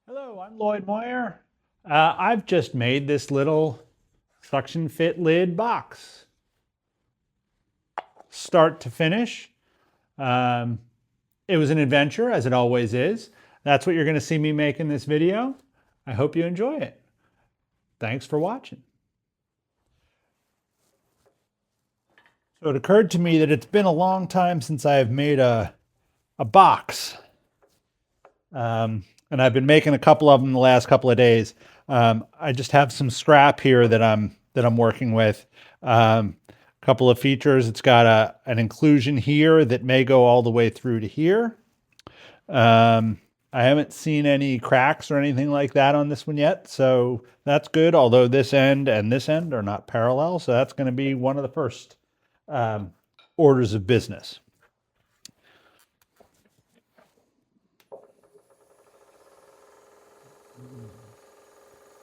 Hello, I'm Lloyd Moyer. I've just made this little suction fit lid box, start to finish. Um, it was an adventure, as it always is. That's what you're going to see me make in this video. I hope you enjoy it. Thanks for watching. So it occurred to me that it's been a long time since I have made a box. And I've been making a couple of them the last couple of days. I just have some scrap here that I'm working with. A couple of features. It's got an inclusion here that may go all the way through to here. I haven't seen any cracks or anything like that on this one yet, so that's good. Although this end and this end are not parallel, so that's going to be one of the first orders of business.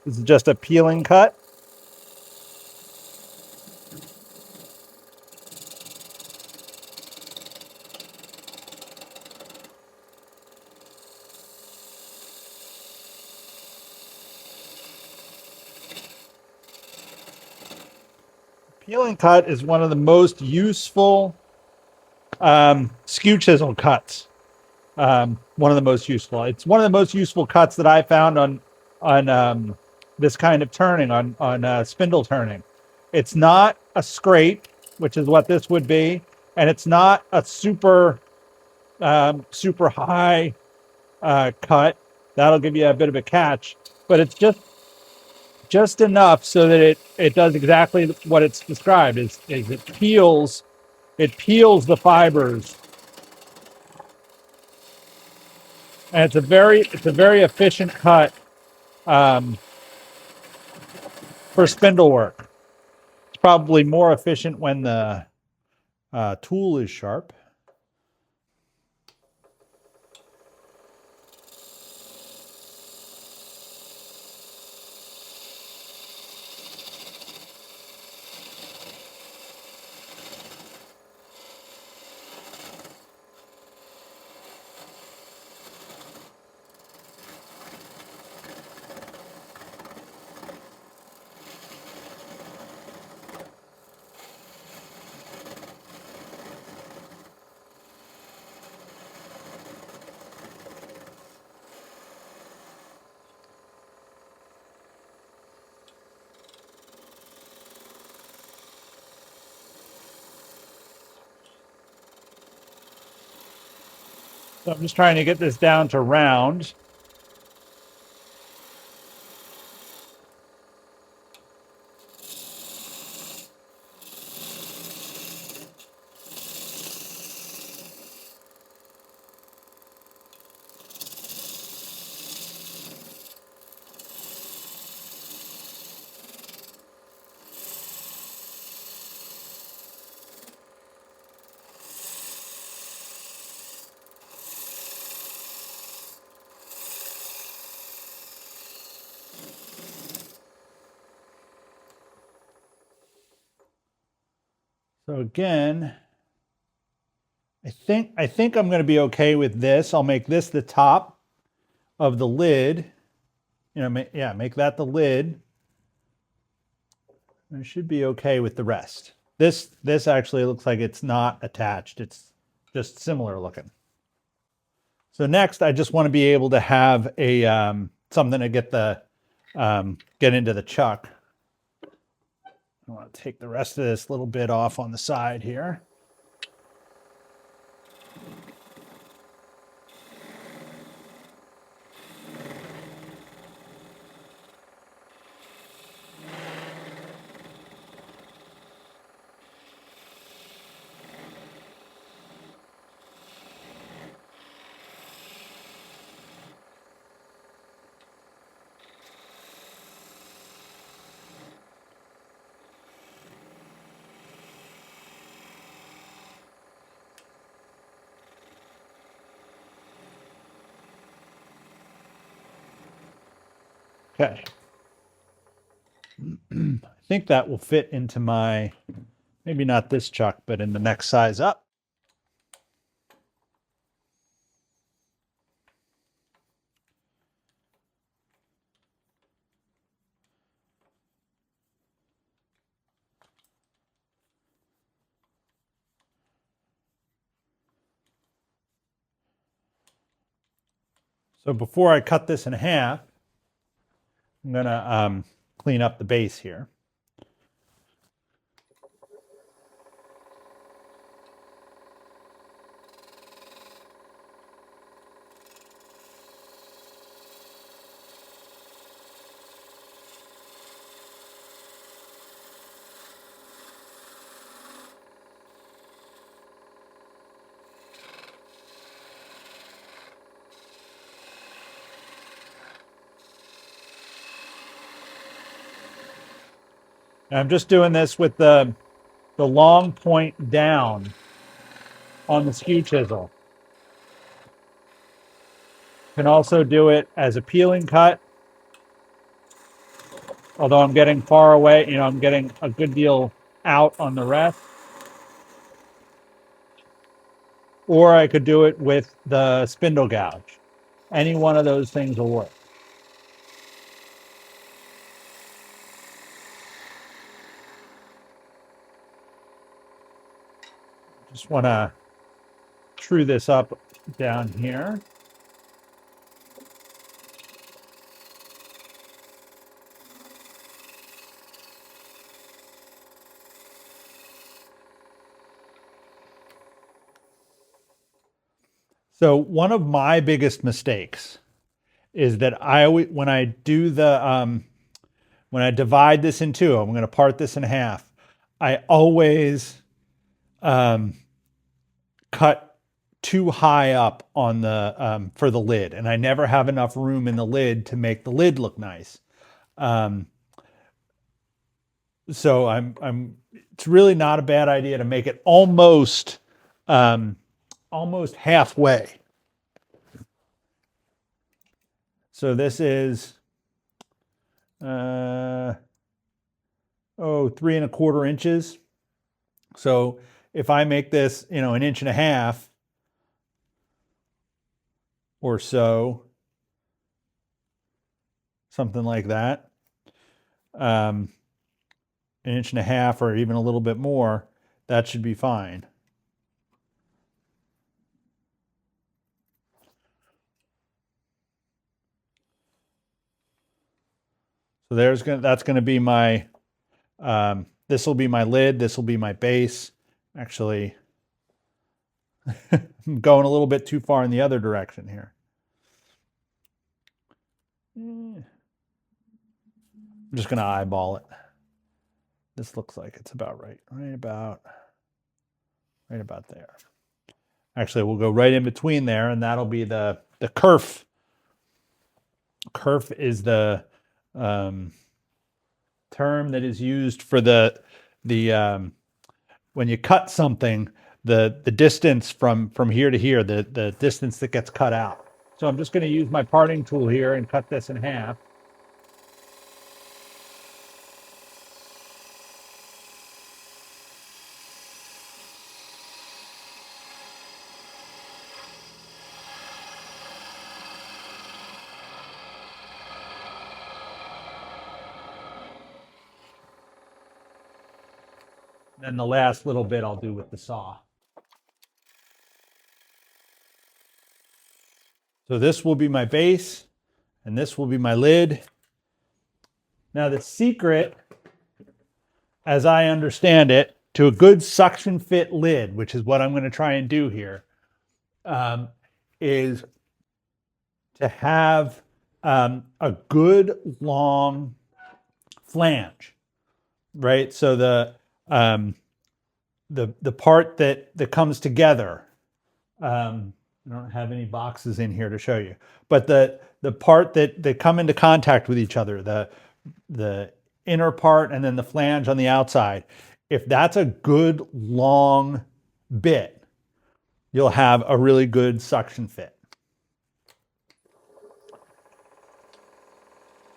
This is just a peeling cut. Peeling cut is one of the most useful skew chisel cuts. One of the most useful. It's one of the most useful cuts that I found on this kind of turning, on spindle turning. It's not a scrape, which is what this would be, and it's not a super high cut. That'll give you a bit of a catch, but it's just enough so that it does exactly what it's described. Is it peels the fibers, and it's a very efficient cut for spindle work. It's probably more efficient when the tool is sharp. So I'm just trying to get this down to round. So again, I think I'm going to be okay with this. I'll make this the top of the lid. Make that the lid. I should be okay with the rest. This actually looks like it's not attached. It's just similar looking. So next, I just want to be able to have a something to get into the chuck. I want to take the rest of this little bit off on the side here. Okay. I think that will fit into my, maybe not this chuck, but in the next size up. So before I cut this in half, I'm going to clean up the base here. And I'm just doing this with the long point down on the skew chisel. Can also do it as a peeling cut, although I'm getting far away, you know, I'm getting a good deal out on the rest. Or I could do it with the spindle gouge. Any one of those things will work. Just want to true this up down here. So one of my biggest mistakes is that I always, when I do the when I divide this in two, I'm going to part this in half. I always cut too high up on the for the lid, and I never have enough room in the lid to make the lid look nice. So it's really not a bad idea to make it almost almost halfway. So this is 3¼ inches. So if I make this, you know, 1.5 inches or so, something like that, 1.5 inches or even a little bit more, that should be fine. So that's going to be my, this will be my lid. This will be my base. Actually, I'm going a little bit too far in the other direction here. I'm just going to eyeball it. This looks like it's about right. Right about there. Actually, we'll go right in between there, and that'll be the kerf. Kerf is the term that is used for the when you cut something, the distance from here to here, the distance that gets cut out. So I'm just going to use my parting tool here and cut this in half. Then the last little bit I'll do with the saw. So this will be my base, and this will be my lid. Now the secret, as I understand it, to a good suction fit lid, which is what I'm going to try and do here, is to have a good long flange, right? So the part that comes together. I don't have any boxes in here to show you, but the part that come into contact with each other, the inner part and then the flange on the outside, if that's a good long bit, you'll have a really good suction fit.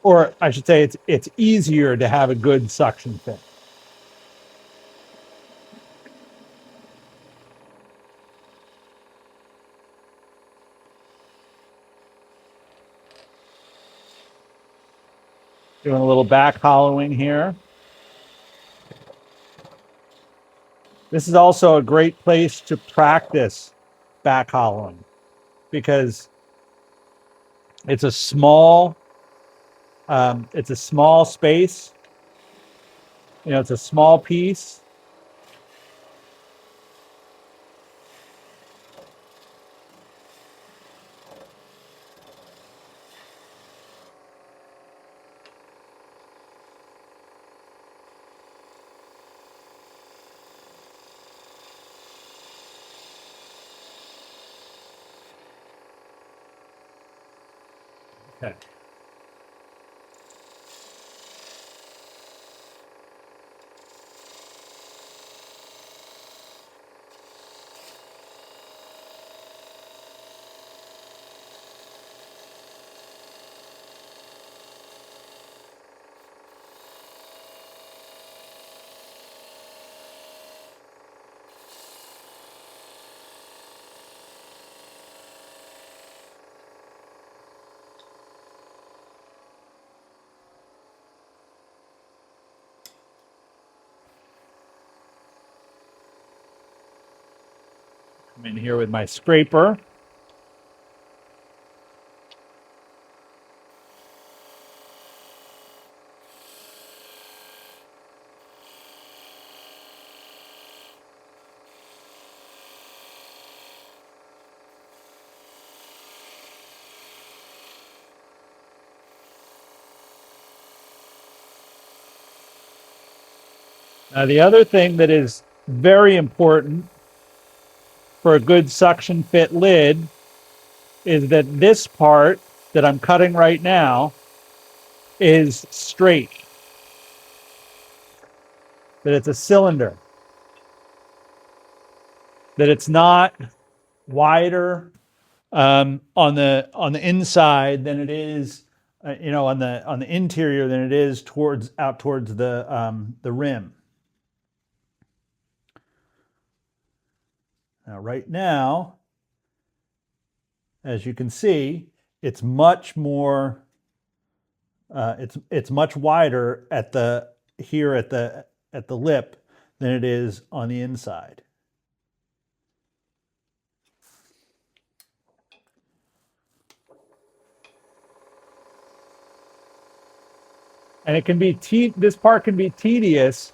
Or I should say it's easier to have a good suction fit. Doing a little back hollowing here. This is also a great place to practice back hollowing, because It's a small, it's a small space. You know, it's a small piece. Okay. I'm in here with my scraper. Now, the other thing that is very important for a good suction fit lid is that this part that I'm cutting right now is straight, that it's a cylinder, that it's not wider on the inside than it is, you know, on the interior than it is towards out towards the rim. Now, right now, as you can see, it's much more. It's much wider at the here at the lip than it is on the inside. And it can be this part can be tedious,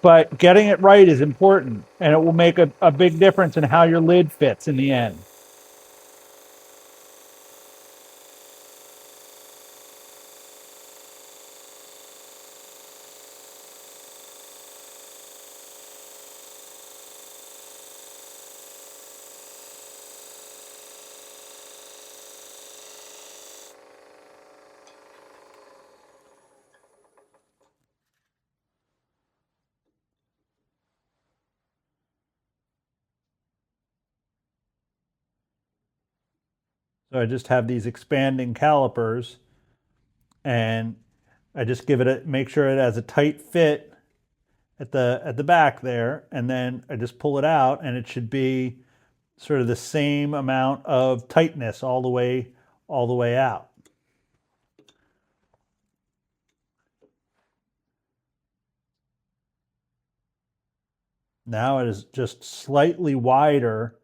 but getting it right is important, and it will make a big difference in how your lid fits in the end. So I just have these expanding calipers, and I just give it a make sure it has a tight fit at the back there, and then I just pull it out, and it should be sort of the same amount of tightness all the way out. Now it is just slightly wider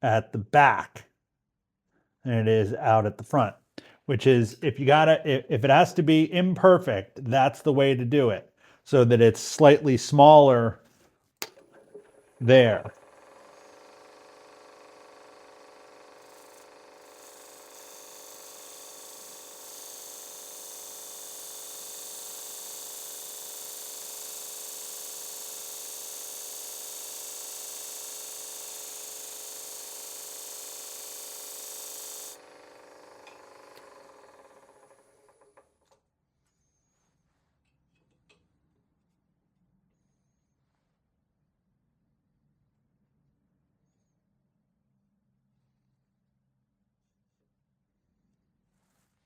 at the back than it is out at the front, which is if it has to be imperfect, that's the way to do it, so that it's slightly smaller there.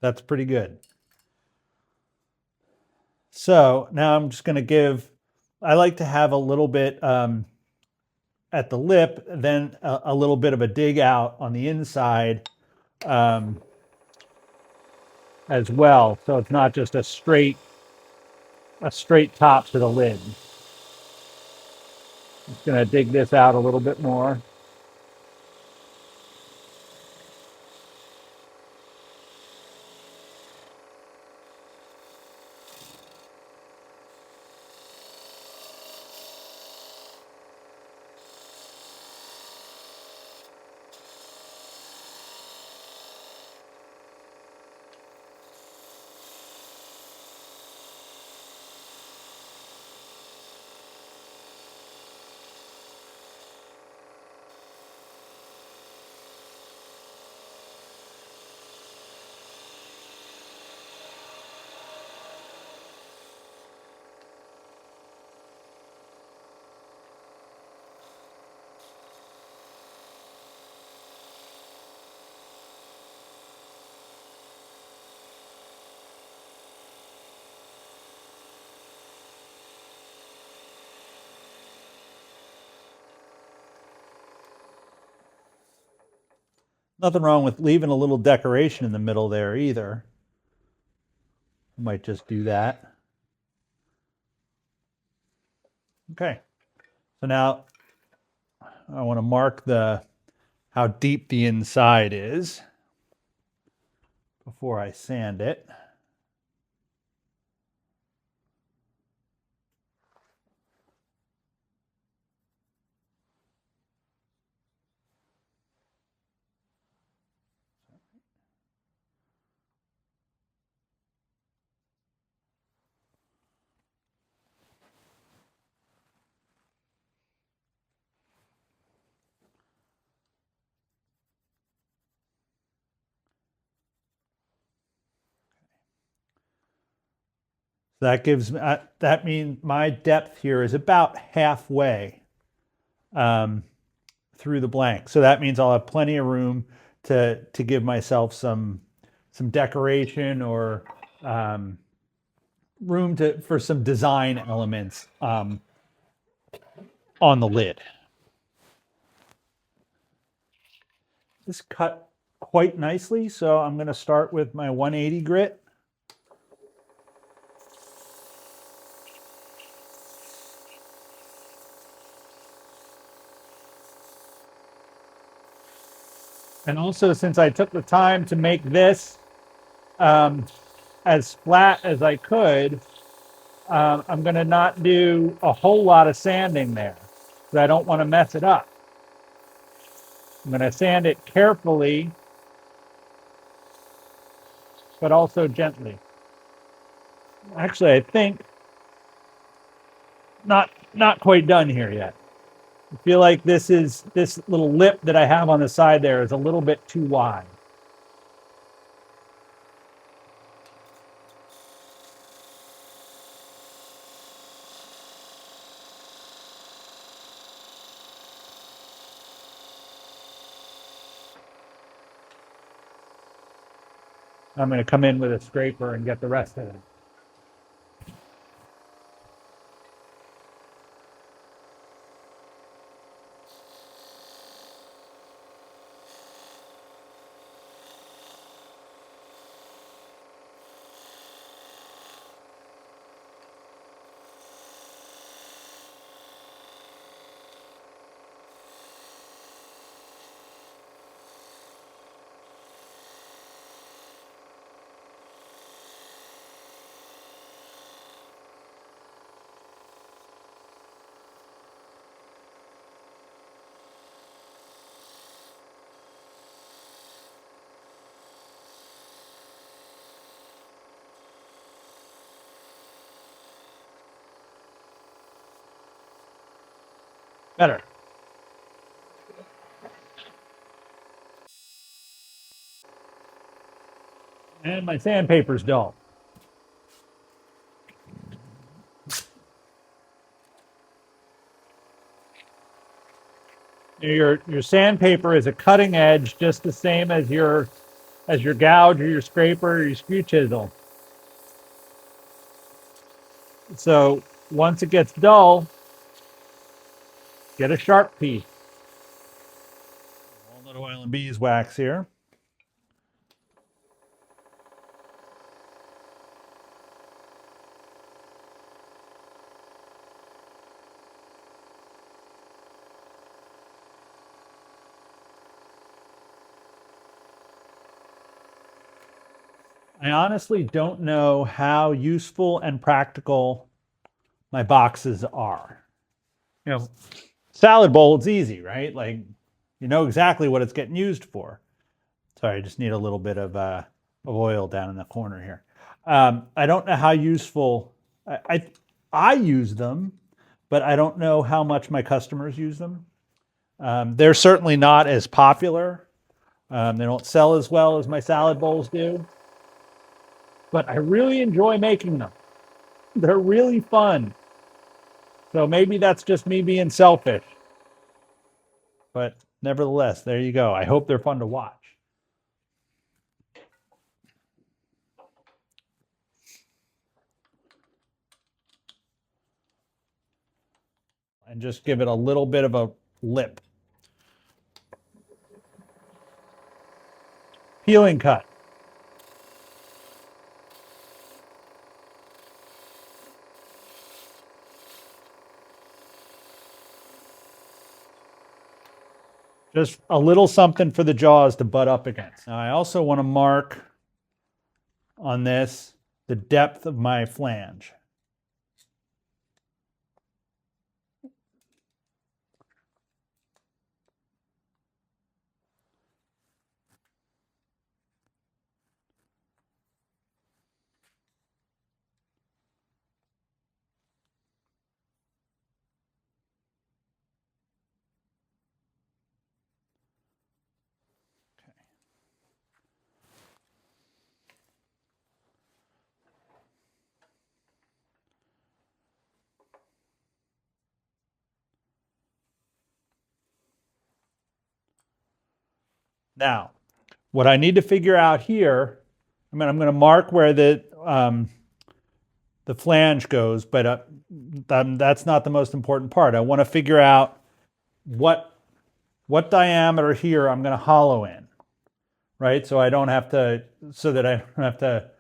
That's pretty good. So now I'm just going to I like to have a little bit at the lip, then a little bit of a dig out on the inside um, as well. So it's not just a straight top to the lid. Just going to dig this out a little bit more. Nothing wrong with leaving a little decoration in the middle there either. I might just do that. Okay. So now I want to mark how deep the inside is before I sand it. That gives that means my depth here is about halfway through the blank. So that means I'll have plenty of room to give myself some decoration or room for some design elements on the lid. This cut quite nicely, so I'm going to start with my 180 grit. And also, since I took the time to make this as flat as I could, I'm going to not do a whole lot of sanding there because I don't want to mess it up. I'm going to sand it carefully, but also gently. Actually, I think not quite done here yet. I feel like this little lip that I have on the side there is a little bit too wide. I'm going to come in with a scraper and get the rest of it. Better. And my sandpaper's dull. Your sandpaper is a cutting edge, just the same as your gouge or your scraper or your screw chisel. So once it gets dull, get a sharp piece. Walnut oil and beeswax here. I honestly don't know how useful and practical my boxes are. You know, salad bowl, it's easy, right? Like you know exactly what it's getting used for. Sorry, I just need a little bit of oil down in the corner here. I don't know how useful I use them, but I don't know how much my customers use them. They're certainly not as popular. They don't sell as well as my salad bowls do, but I really enjoy making them. They're really fun. So maybe that's just me being selfish. But nevertheless, there you go. I hope they're fun to watch. And just give it a little bit of a lip. peeling cut. Just a little something for the jaws to butt up against. Now I also want to mark on this the depth of my flange. Now, what I need to figure out here, I'm going to mark where the flange goes, but that's not the most important part. I want to figure out what diameter here I'm going to hollow in, right? So I don't have to, so that I don't have to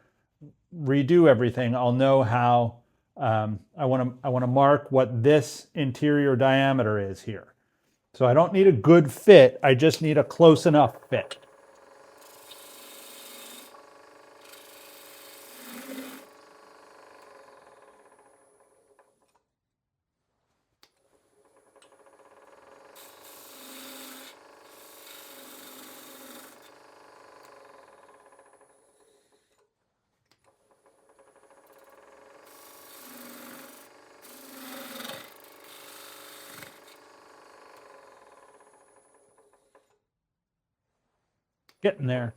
redo everything. I'll know how I want to mark what this interior diameter is here. So I don't need a good fit. I just need a close enough fit. Getting there.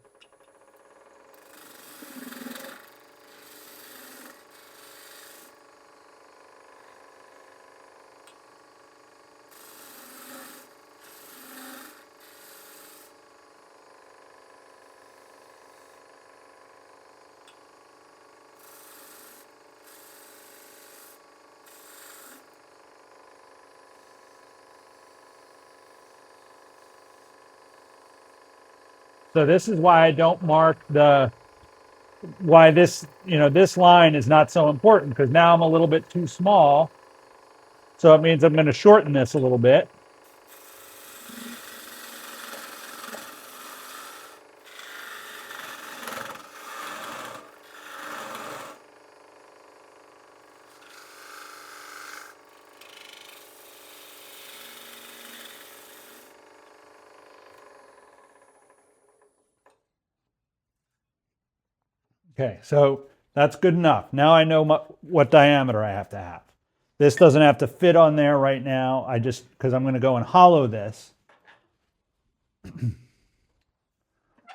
So this is why I don't mark why this, this line is not so important, because now I'm a little bit too small. So it means I'm going to shorten this a little bit. Okay, so that's good enough. Now I know what diameter I have to have. This doesn't have to fit on there right now. Because I'm going to go and hollow this. So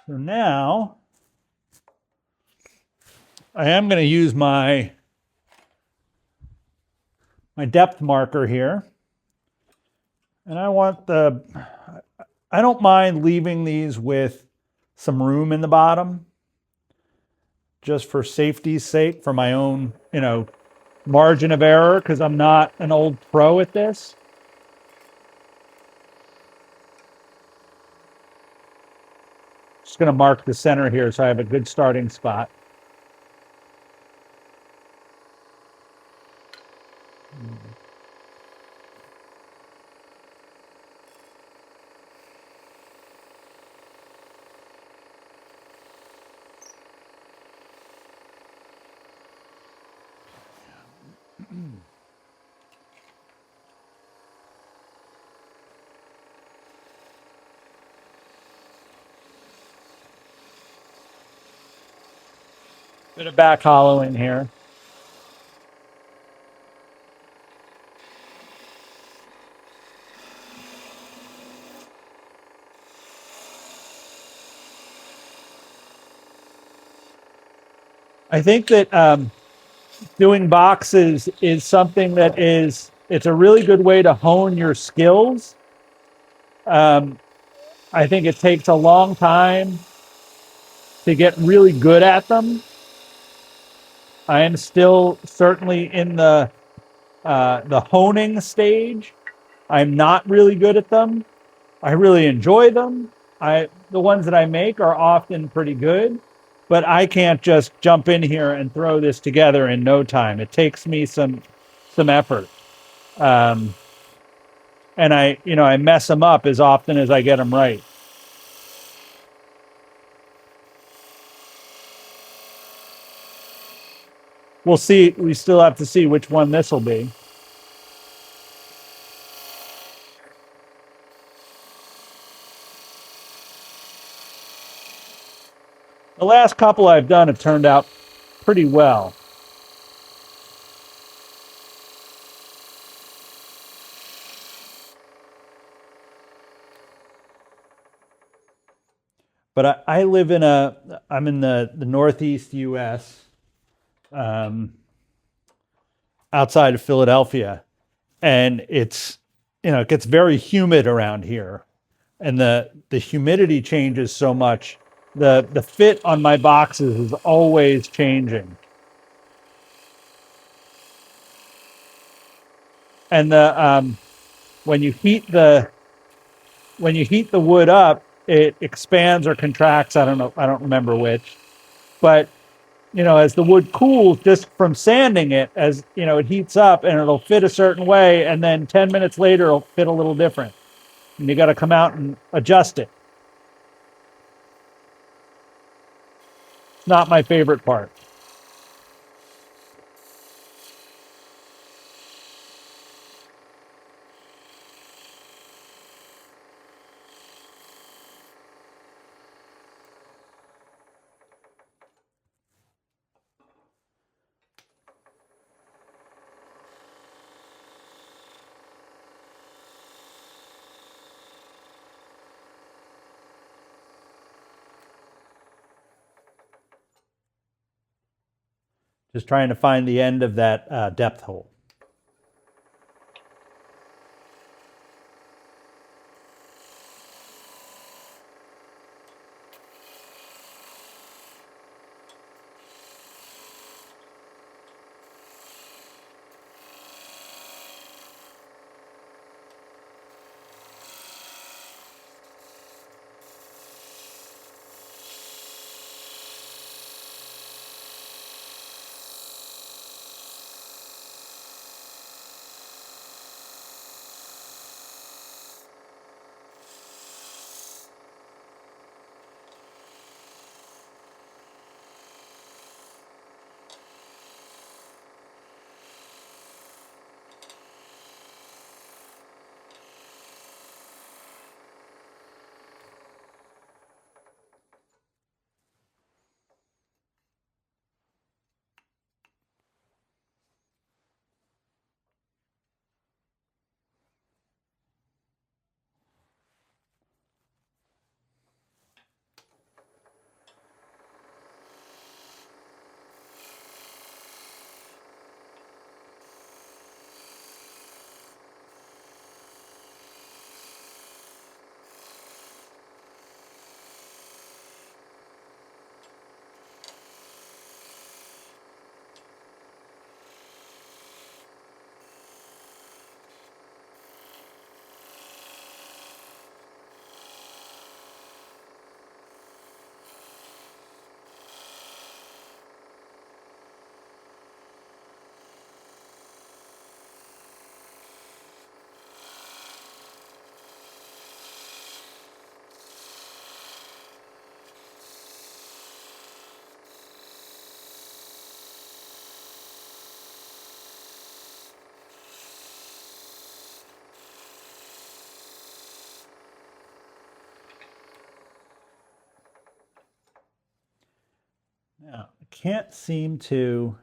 now I am going to use my depth marker here. And I don't mind leaving these with some room in the bottom, just for safety's sake, for my own, margin of error, because I'm not an old pro at this. Just going to mark the center here so I have a good starting spot. Bit of back hollowing here. I think that doing boxes is something that it's a really good way to hone your skills. I think it takes a long time to get really good at them. I am still certainly in the honing stage. I'm not really good at them. I really enjoy them. the ones that I make are often pretty good, but I can't just jump in here and throw this together in no time. It takes me some effort. Um, and I mess them up as often as I get them right. We'll see. We still have to see which one this will be. The last couple I've done have turned out pretty well. But I live I'm in the Northeast US, um, outside of Philadelphia, and it gets very humid around here, and the humidity changes so much. The fit on my boxes is always changing, and when you heat the when you heat the wood up, it expands or contracts. I don't know. I don't remember which, but as the wood cools just from sanding it, as it heats up and it'll fit a certain way, and then 10 minutes later it'll fit a little different, and you got to come out and adjust it. It's not my favorite part. Just trying to find the end of that depth hole. Now, I can't seem to.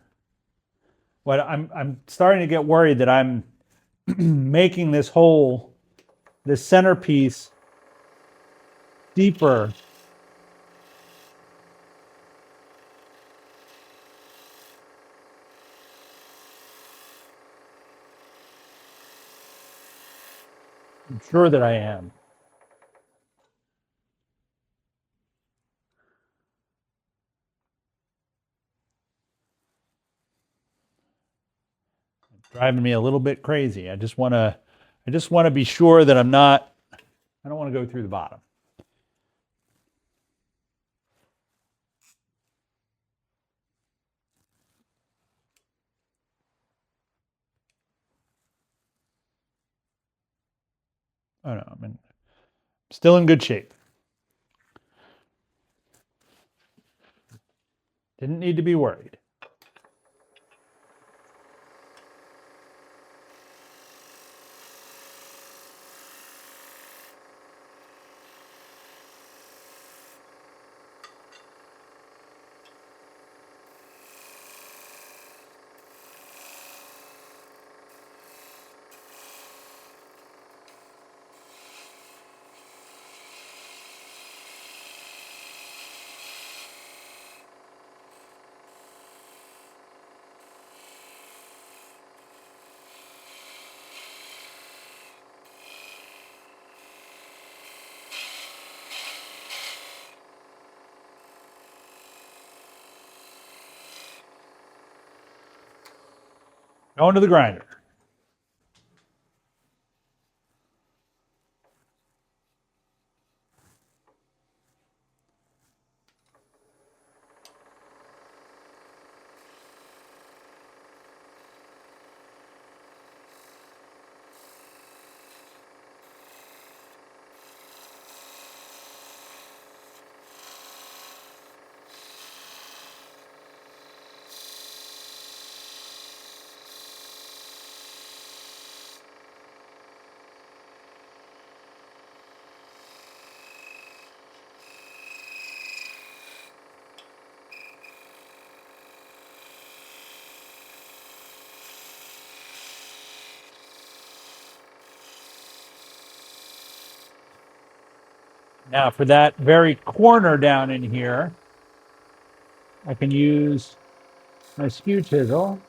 What I'm starting to get worried that I'm making this hole, this centerpiece, deeper. I'm sure that I am. Driving me a little bit crazy. I just want to be sure that I'm not. I don't want to go through the bottom. Oh no, I'm still in good shape. Didn't need to be worried. Going to the grinder. Now for that very corner down in here, I can use my skew chisel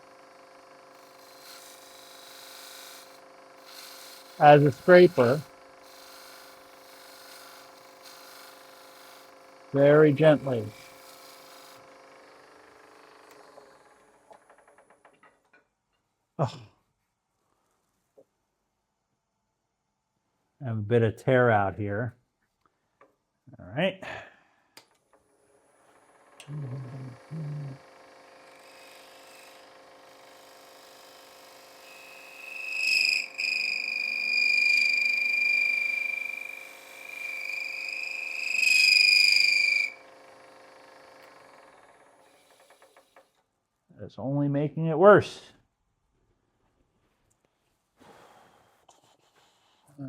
as a scraper very gently. Oh, I have a bit of tear out here. All right. It's only making it worse. I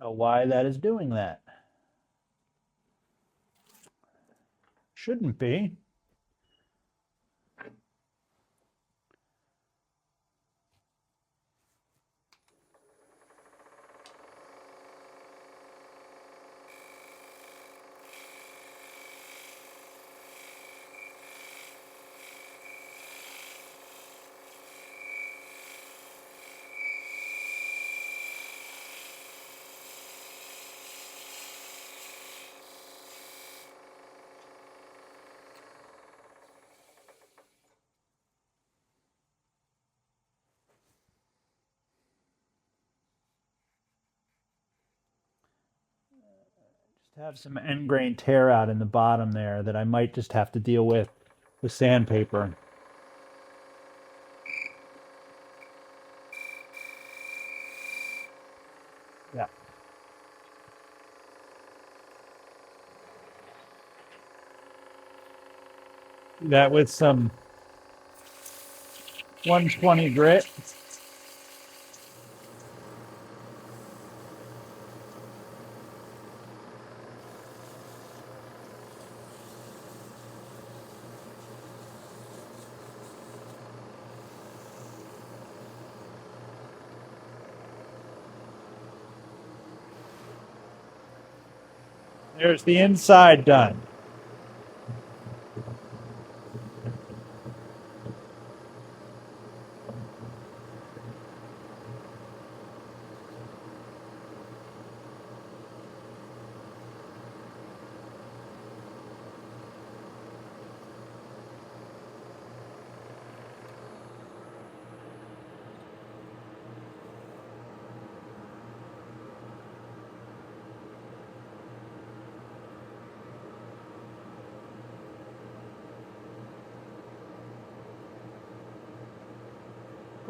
don't know why that is doing that. Shouldn't be. Just have some end grain tear out in the bottom there that I might just have to deal with sandpaper. Yeah. That with some 120 grit. There's the inside done.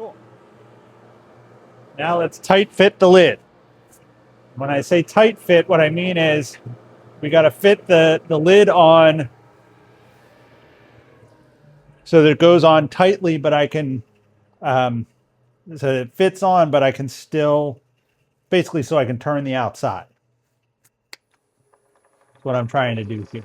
Cool. Now let's tight fit the lid. When I say tight fit, what I mean is we got to fit the lid on so that it goes on tightly, but I can, so it fits on, but I can still, basically so I can turn the outside. That's what I'm trying to do here.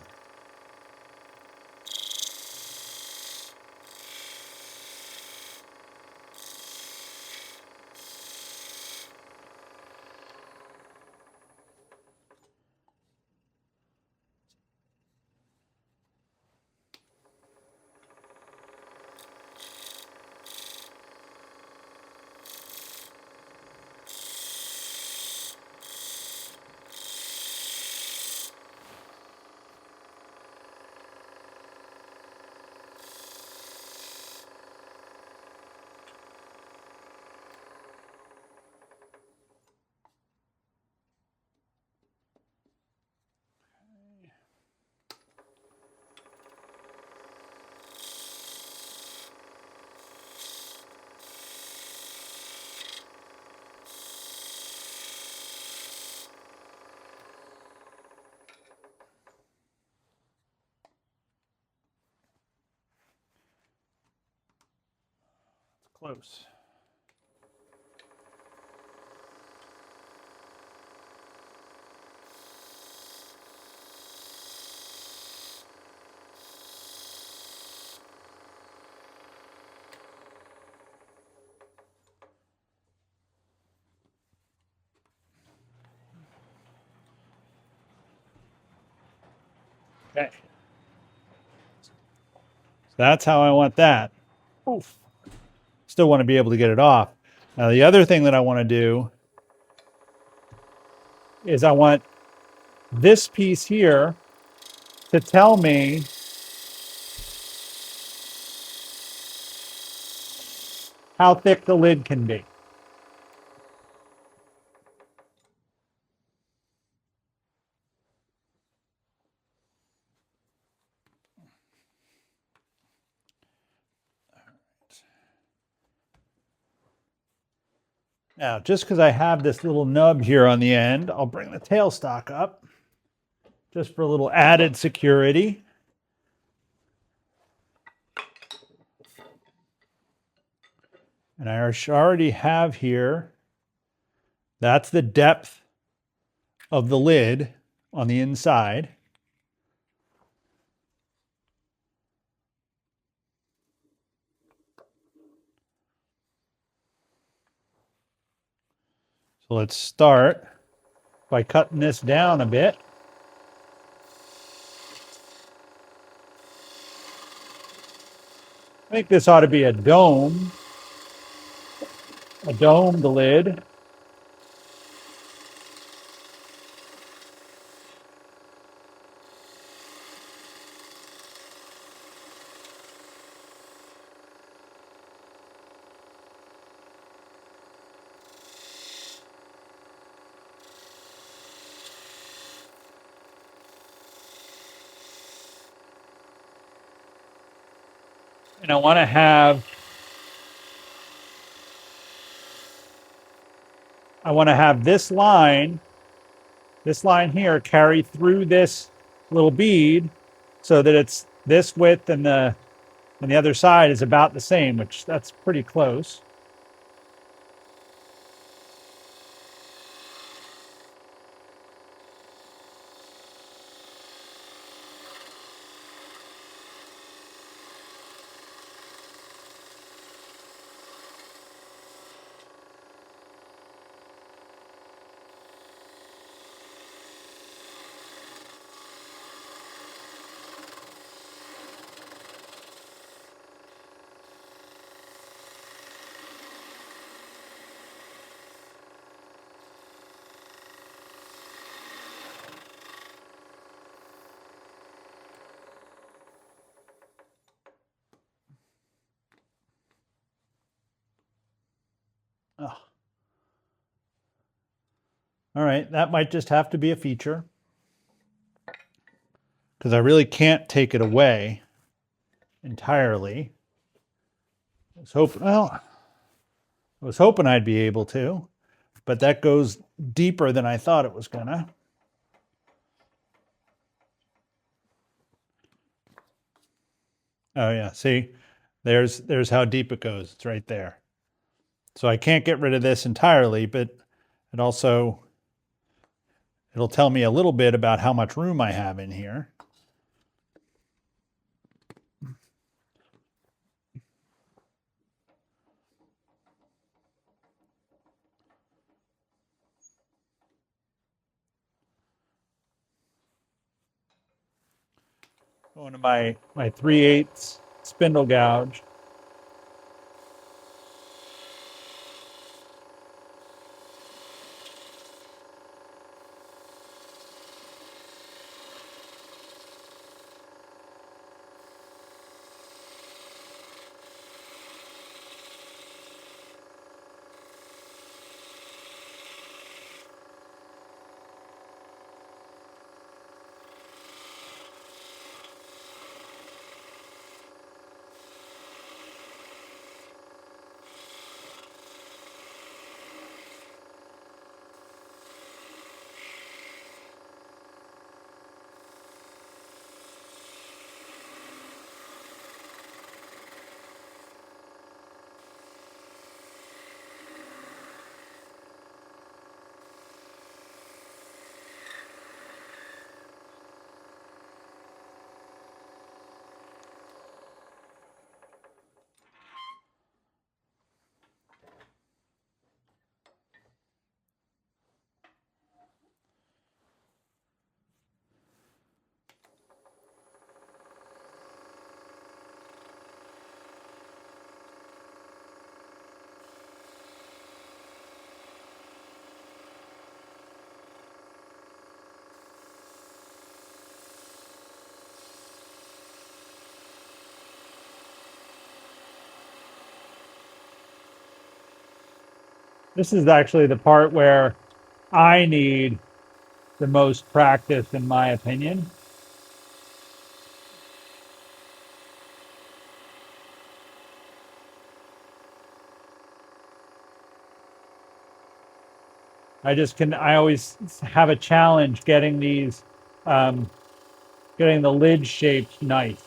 Close. Okay. So that's how I want that. Oof. Still want to be able to get it off. Now, the other thing that I want to do is I want this piece here to tell me how thick the lid can be. Now, just because I have this little nub here on the end, I'll bring the tailstock up just for a little added security. And I already have here, that's the depth of the lid on the inside. So let's start by cutting this down a bit. I think this ought to be a domed lid. And I want to have this line here carry through this little bead so that it's this width and the other side is about the same, which that's pretty close. Oh. All right, that might just have to be a feature because I really can't take it away entirely. Let's hope, well, I was hoping I'd be able to, but that goes deeper than I thought it was gonna. Oh yeah, see, there's how deep it goes. It's right there. So I can't get rid of this entirely, but it also it'll tell me a little bit about how much room I have in here. Going to my 3/8 spindle gouge. This is actually the part where I need the most practice, in my opinion. I always have a challenge getting um, getting the lid shaped nice.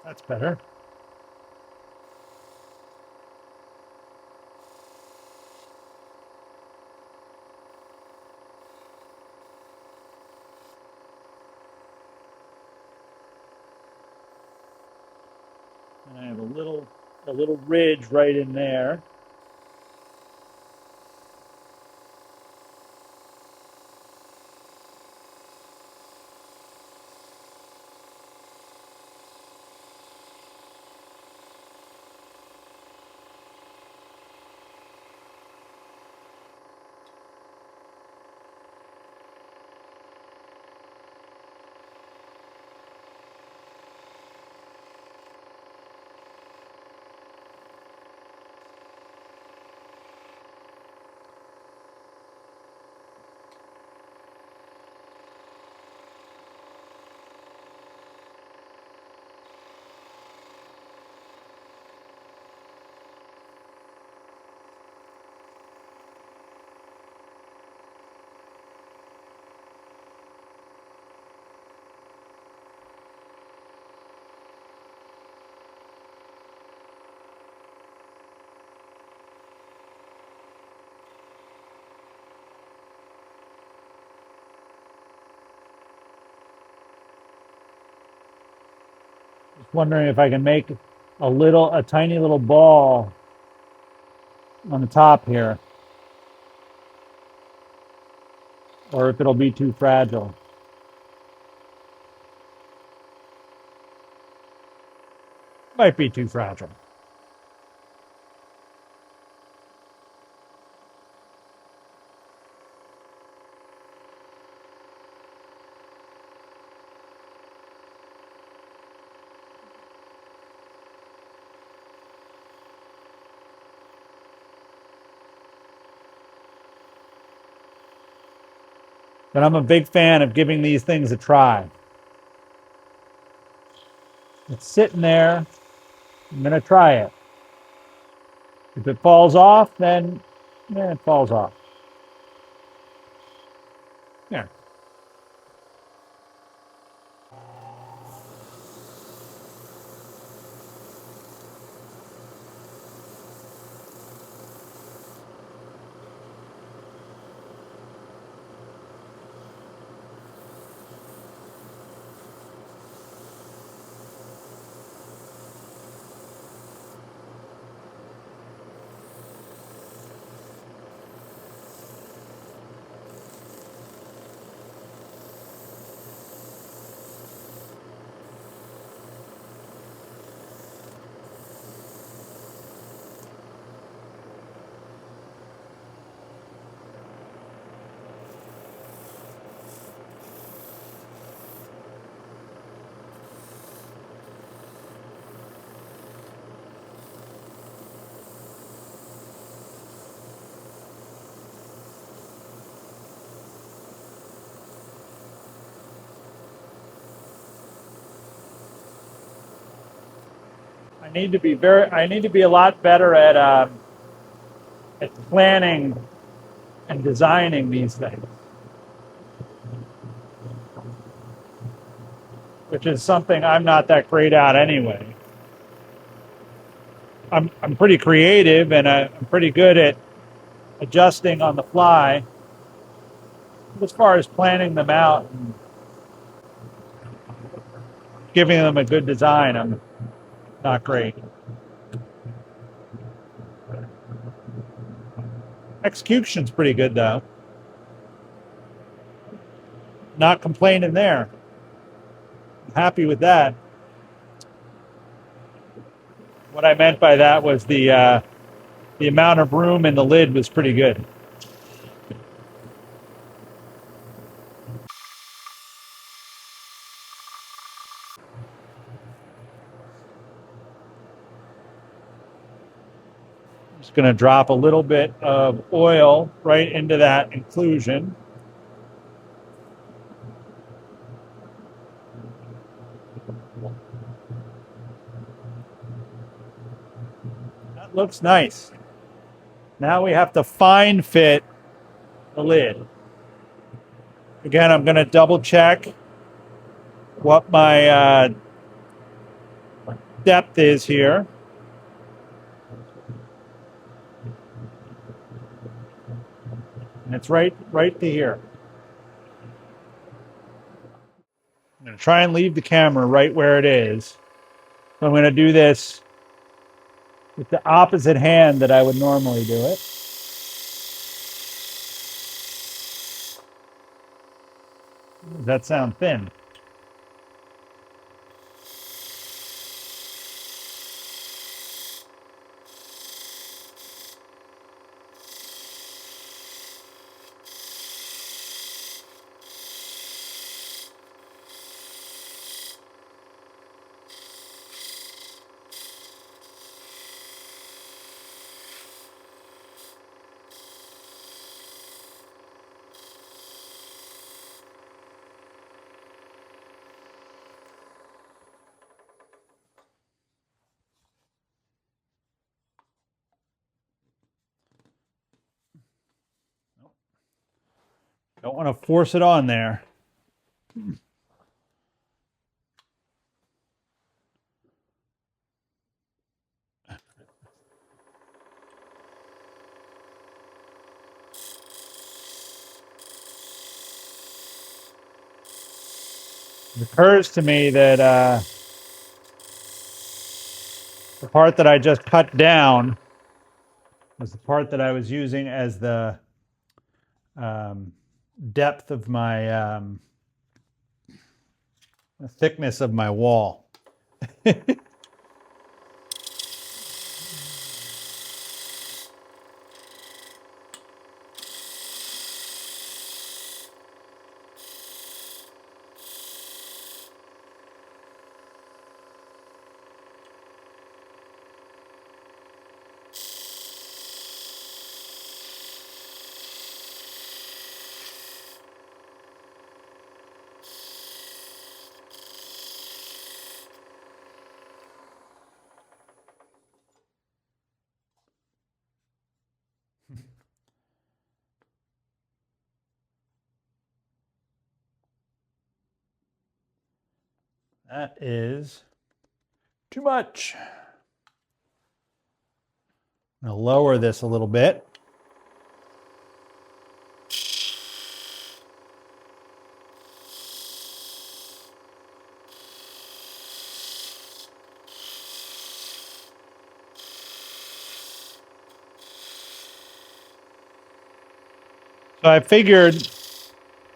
That's better. And I have a little ridge right in there. Just wondering if I can make a tiny little ball on the top here, or if it'll be too fragile. Might be too fragile. But I'm a big fan of giving these things a try. It's sitting there. I'm going to try it. If it falls off, then yeah, it falls off. Yeah. I need to be a lot better at planning and designing these things, which is something I'm not that great at anyway. I'm pretty creative and I'm pretty good at adjusting on the fly. As far as planning them out and giving them a good design, I'm not great. Execution's pretty good though. Not complaining there. I'm happy with that. What I meant by that was the amount of room in the lid was pretty good. Just going to drop a little bit of oil right into that inclusion. That looks nice. Now we have to fine fit the lid. Again, I'm going to double check what my depth is here. And it's right to here. I'm going to try and leave the camera right where it is. So I'm going to do this with the opposite hand that I would normally do it. Does that sound thin? Don't want to force it on there. It occurs to me that the part that I just cut down was the part that I was using as the depth of my the thickness of my wall. That is too much. I'm going to lower this a little bit. So I figured,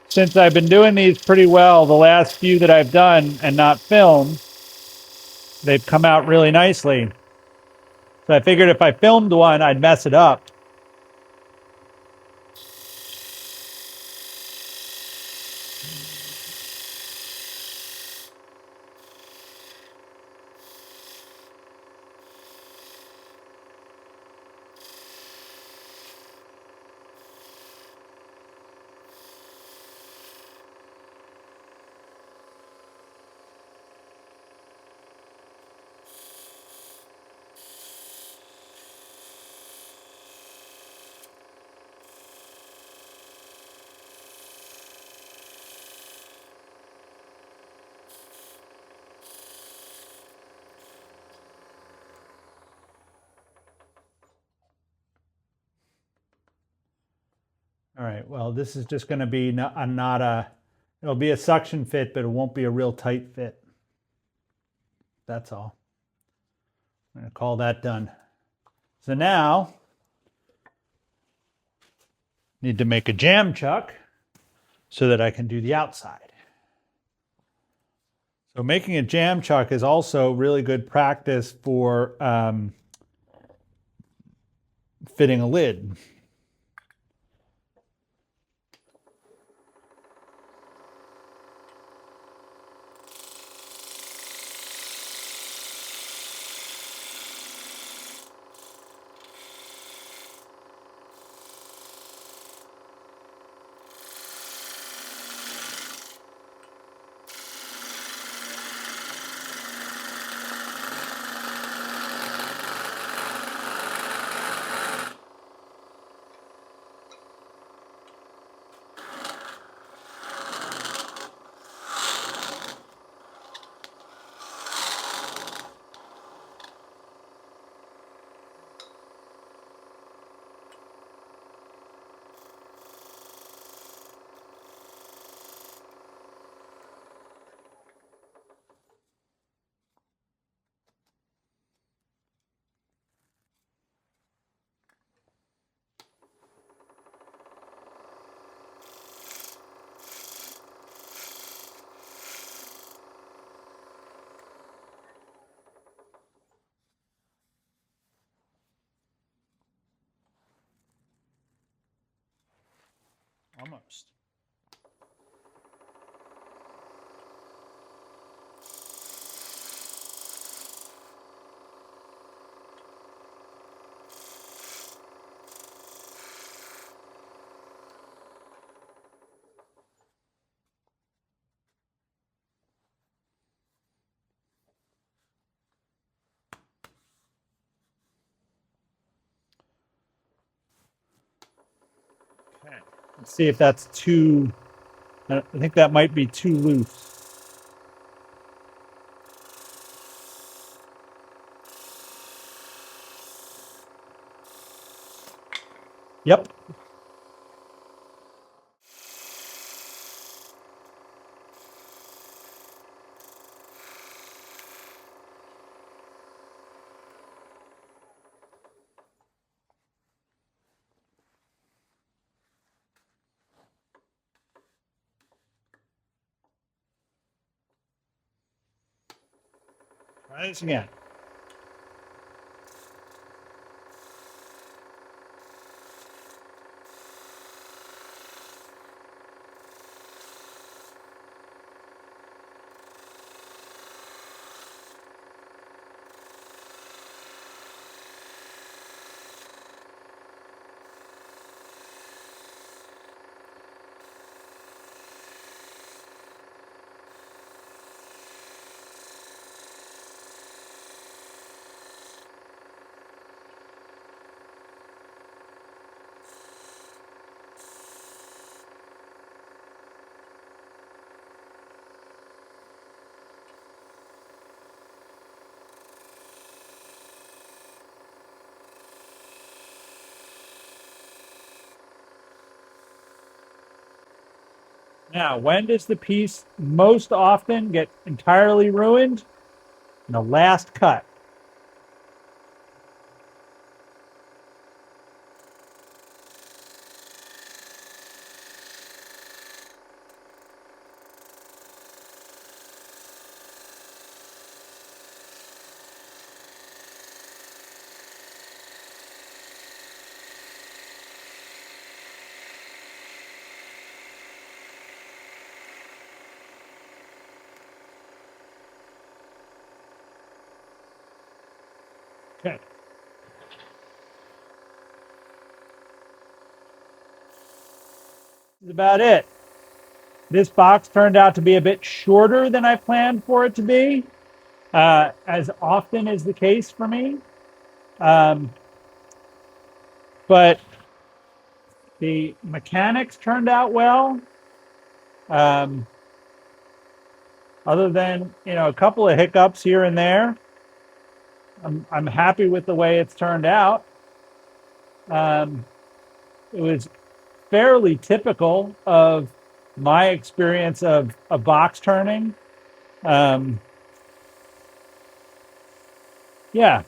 since I've been doing these pretty well, the last few that I've done and not filmed, they've come out really nicely. So I figured if I filmed one, I'd mess it up. All right, well, this is just going to be not a, it'll be a suction fit, but it won't be a real tight fit. That's all. I'm going to call that done. So now, need to make a jam chuck so that I can do the outside. So making a jam chuck is also really good practice for fitting a lid. Almost. Okay. Let's see if that's too, I think that might be too loose. Yep. Try this again. Now, when does the piece most often get entirely ruined? In the last cut. Okay. That's about it. This box turned out to be a bit shorter than I planned for it to be, as often is the case for me. Um, but the mechanics turned out well. Um, other than a couple of hiccups here and there, I'm happy with the way it's turned out. Um, it was fairly typical of my experience of a box turning. Um, yeah.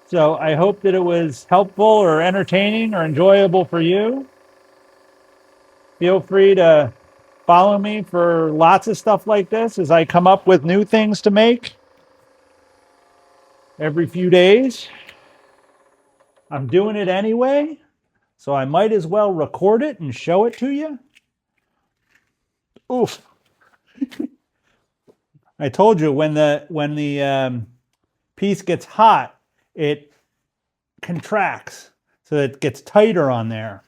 So I hope that it was helpful or entertaining or enjoyable for you. Feel free to follow me for lots of stuff like this as I come up with new things to make every few days. I'm doing it anyway, so I might as well record it and show it to you. Oof. I told you when the piece gets hot, it contracts, so it gets tighter on there.